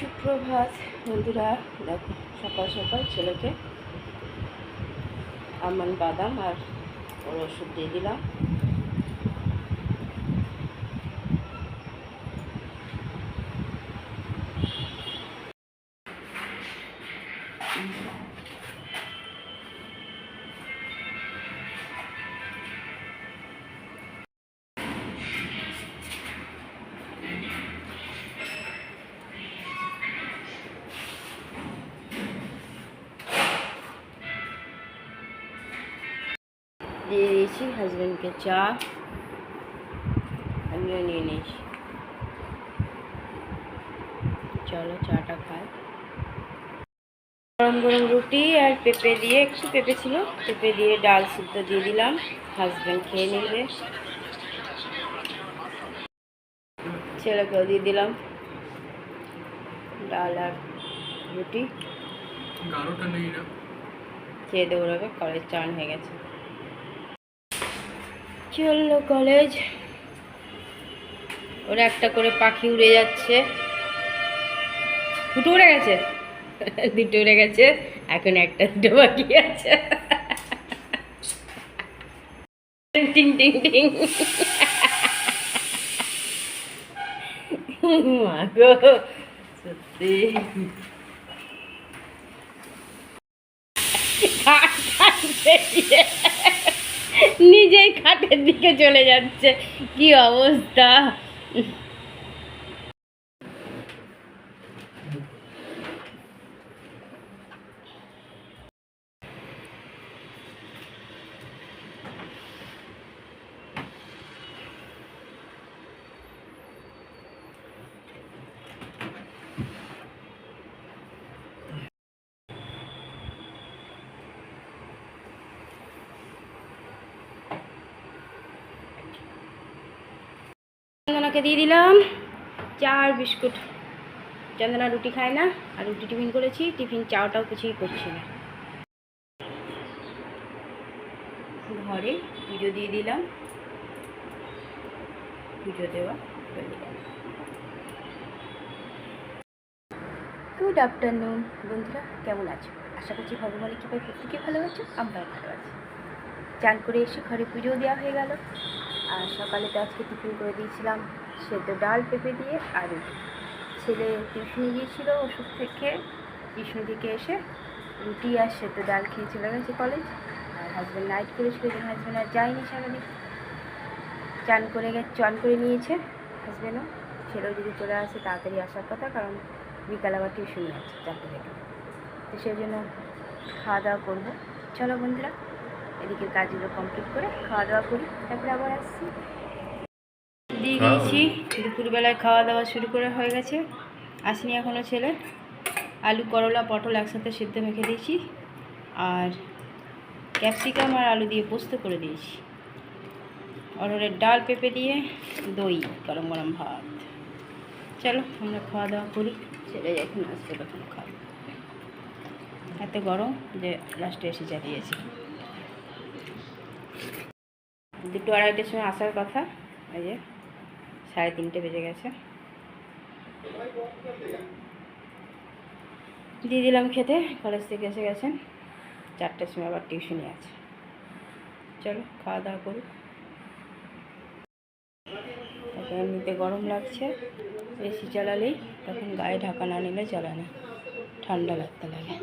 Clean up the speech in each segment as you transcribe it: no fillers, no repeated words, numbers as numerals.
সুপ্রভাত বন্ধুরা। দেখো সকাল সকাল ছেলেকে আমন্ড বাদাম আর ওর ওষুধ দিয়ে দিলাম। দিয়ে দিয়েছি হাজব্যান্ডকে চা, আমিও নিয়ে নিয়েছি। চলো চাটা খাই। গরম গরম রুটি আর পেঁপে দিয়ে, একটু পেঁপে ছিল, পেঁপে দিয়ে ডাল সিদ্ধ দিয়ে দিলাম। হাজব্যান্ড খেয়ে নিবে, ছেলেকেও দিয়ে দিলাম ডাল আর রুটি। খেয়ে দৌড়াবে, কলেজ চান হয়ে গেছে। চললো কলেজ। ওরা একটা করে পাখি উড়ে যাচ্ছে। দুটো উড়ে গেছে, দুটো উড়ে গেছে, এখন একটা দুটো বাকি আছে। টিং টিং টিং। মা গো সত্যি নিজেই খাটের দিকে চলে যাচ্ছে, কি অবস্থা। চন্দনাকে দিয়ে দিলাম চা আর বিস্কুট। চন্দনা রুটি খায় না, আর রুটি টিফিন করেছি, টিফিন চাওটাও কিছুই করছি না। ঘরে পুজো দিয়ে দিলাম, পুজো দেওয়া হয়ে গেল। গুড আফটারনুন বন্ধুরা, কেমন আছো? আশা করছি ভগবানের কৃপায় প্রত্যেকে ভালো আছো, আমরাও ভালো আছি। চান করে এসে ঘরে পুজোও দেওয়া হয়ে গেল। আর সকালে তো আজকে টিফিন করে দিয়েছিলাম সেদ্ধ ডাল পেঁপে দিয়ে আর রুটি। ছেলে টিউশনে গিয়েছিল ওষুধ থেকে, টিউশন থেকে এসে রুটি আর সেদ্ধ ডাল খেয়ে চলে গেছে কলেজ। আর হাজব্যান্ড নাইট করেছিল, যেন হাজব্যান্ড আর যায়নি সারাদিন। চান করে নিয়েছে হাজব্যান্ডও। ছেলেও যদি চলে আসে তাড়াতাড়ি আসার কথা, কারণ বিকাল আবার টিউশনই আছে 4টে থেকে, তো সেই জন্য খাওয়া দাওয়া করবো। চলো বন্ধুরা, এদিকে কাজগুলো কমপ্লিট করে খাওয়া দাওয়া করি, তারপরে আবার আসছি। দিয়ে দিয়েছি, দুপুরবেলায় খাওয়া দাওয়া শুরু করে হয়ে গেছে। আসেনি এখনও ছেলে। আলু করলা পটল একসাথে সিদ্ধ মেখে দিয়েছি, আর ক্যাপসিকাম আর আলু দিয়ে পোস্ত করে দিয়েছি। অরহরের ডাল পেঁপে দিয়ে দই, গরম গরম ভাত। চলো আমরা খাওয়া দাওয়া করি, ছেলে যখন আসছে তখন খাবো। এত গরম যে লাস্টে এসে চালিয়েছি। 2-2:30টার সময় আসার কথা, এই যে 3:30 বেজে গেছে। দিয়ে দিলাম খেতে, কলেজ থেকে এসে গেছেন। 4টার সময় আবার টিউশনই আছে। চলো খাওয়া দাওয়া করি। তখন এমনিতে গরম লাগছে, এসি চালালেই তখন গায়ে ঢাকা না নিলে চলে না, ঠান্ডা লাগতে লাগে।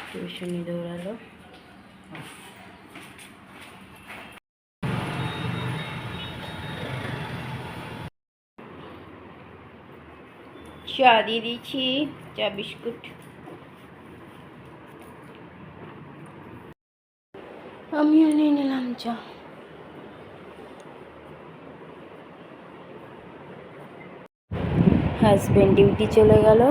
টিউশনি দৌড়ালো। চা দিয়ে দিয়েছি, চা বিস্কুট। আমিও নিয়ে নিলাম চা। হাজব্যান্ড ডিউটি চলে গেল।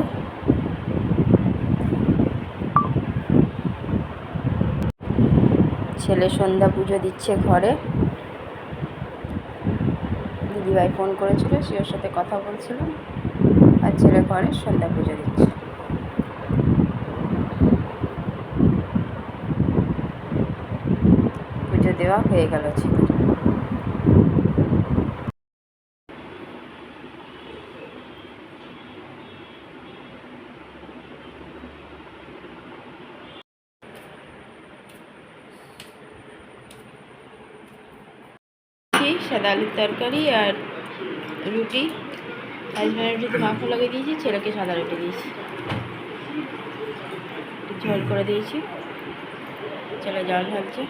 ছেলে সন্ধ্যা পুজো দিচ্ছে ঘরে। দিদিভাই ফোন করেছিল, সে ওর সাথে কথা বলছিল, আর ছেলে ঘরে সন্ধ্যা পুজো দিচ্ছে। দেওয়া হয়ে গেল ছেলের। সাদা আলুর তরকারি আর রুটি, হাজব্যান্ডের রুটিতে মাখা লাগিয়ে দিয়েছি, ছেলেকে সাদা রুটি দিয়েছি, ঝোল করে দিয়েছি, ছেলে জল ঢালছে।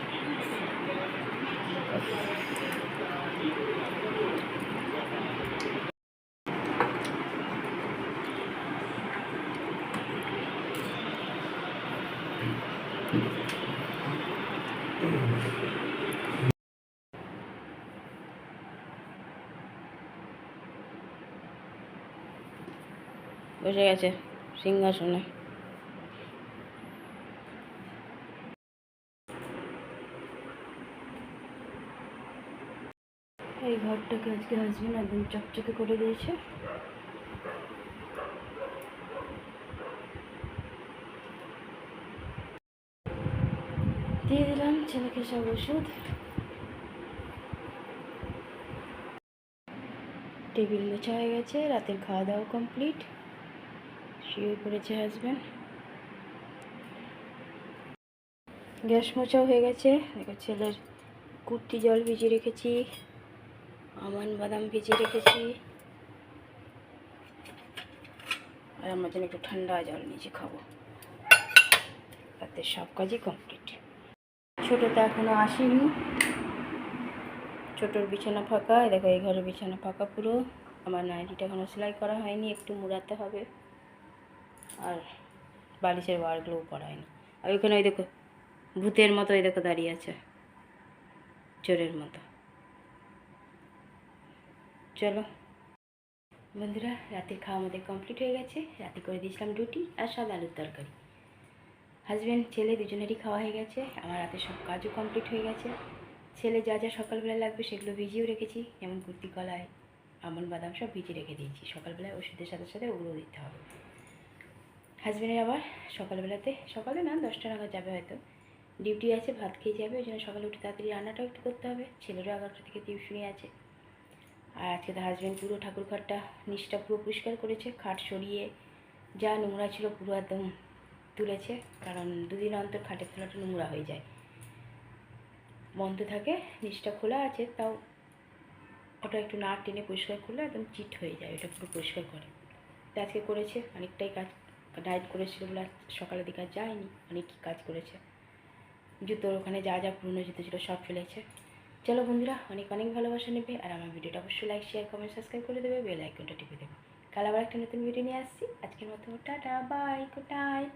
বসে গেছে সিংহাসনে। এই ঘরটাকে আজকে হাজবেন্ড একদম চকচকে করে দিয়েছে। দিয়ে দিলাম ছেলেকে সব ওষুধ। টেবিল মোছা হয়ে গেছে, রাতের খাওয়া দাওয়া কমপ্লিট, শুয়ে পড়েছে হাজব্যান্ড। গ্যাস মোছাও হয়ে গেছে। দেখো ছেলের কুর্তি জল ভিজিয়ে রেখেছি, আমন বাদাম ভিজিয়ে রেখেছি, আর আমার জন্য একটু ঠান্ডা জল নিয়েছি খাবো। রাতের সব কাজই কমপ্লিট। ছোটোটা এখনও আসেনি, ছোটোর বিছানা ফাঁকা। দেখো এই ঘরের বিছানা ফাঁকা পুরো। আমার নাইটিটা এখনও সেলাই করা হয়নি, একটু মুড়াতে হবে, আর বালিশের ওয়ারগুলোও করা হয়নি। আর ওইখানে ওই দেখো ভূতের মতো ওই দেখো দাঁড়িয়ে আছে, চোরের মতো। চলো বন্ধুরা, রাতের খাওয়া আমাদের কমপ্লিট হয়ে গেছে। রাতে করে দিয়েছিলাম রুটি আর সাদা আলুর তরকারি। হাজব্যান্ড ছেলে দুজনেরই খাওয়া হয়ে গেছে, আমার রাতে সব কাজও কমপ্লিট হয়ে গেছে। ছেলে যা যা সকালবেলা লাগবে সেগুলো ভিজিয়েও রেখেছি, যেমন কুর্তি কলায় আমন বাদাম সব ভিজিয়ে রেখে দিয়েছি। সকালবেলায় ওষুধের সাথে সাথে ওগুলো দিতে হবে। হাজব্যান্ডের আবার সকালবেলাতে, সকালে না 10টা নাগাদ যাবে হয়তো, ডিউটি আছে, ভাত খেয়ে যাবে, ওই জন্য সকালে উঠে তাড়াতাড়ি রান্নাটাও একটু করতে হবে। ছেলেরও 11টা থেকে টিউশনই আছে। আর আজকে তো হাজব্যান্ড পুরো ঠাকুর ঘরটা নিচটা পুরো পরিষ্কার করেছে, খাট সরিয়ে যা নোংরা ছিল পুরো একদম তুলেছে, কারণ দুদিন অন্তর খাটের তলাটা নোংরা হয়ে যায়, বন্ধ থাকে, নিচটা খোলা আছে, তাও ওটা একটু না টেনে পরিষ্কার করলে একদম চিট হয়ে যায়, ওটা পুরো পরিষ্কার করে। তো আজকে করেছে, অনেকটাই কাজ, ডায়েট করেছিল বলে সকালের দিকে আর যায়নি, অনেকই কাজ করেছে। জুতোর ওখানে যা যা পুরনো জুতো ছিল সব ফেলেছে। চলো বন্ধুরা, অনেক অনেক ভালোবাসা নেবে, আর আমার ভিডিওটা অবশ্যই লাইক শেয়ার কমেন্ট সাবস্ক্রাইব করে দেবে, বেল আইকনটা টিপে দেবে। কাল আবার একটা নতুন ভিডিও নিয়ে আসছি। আজকের মতো টাটা, বাই, গুড নাইট।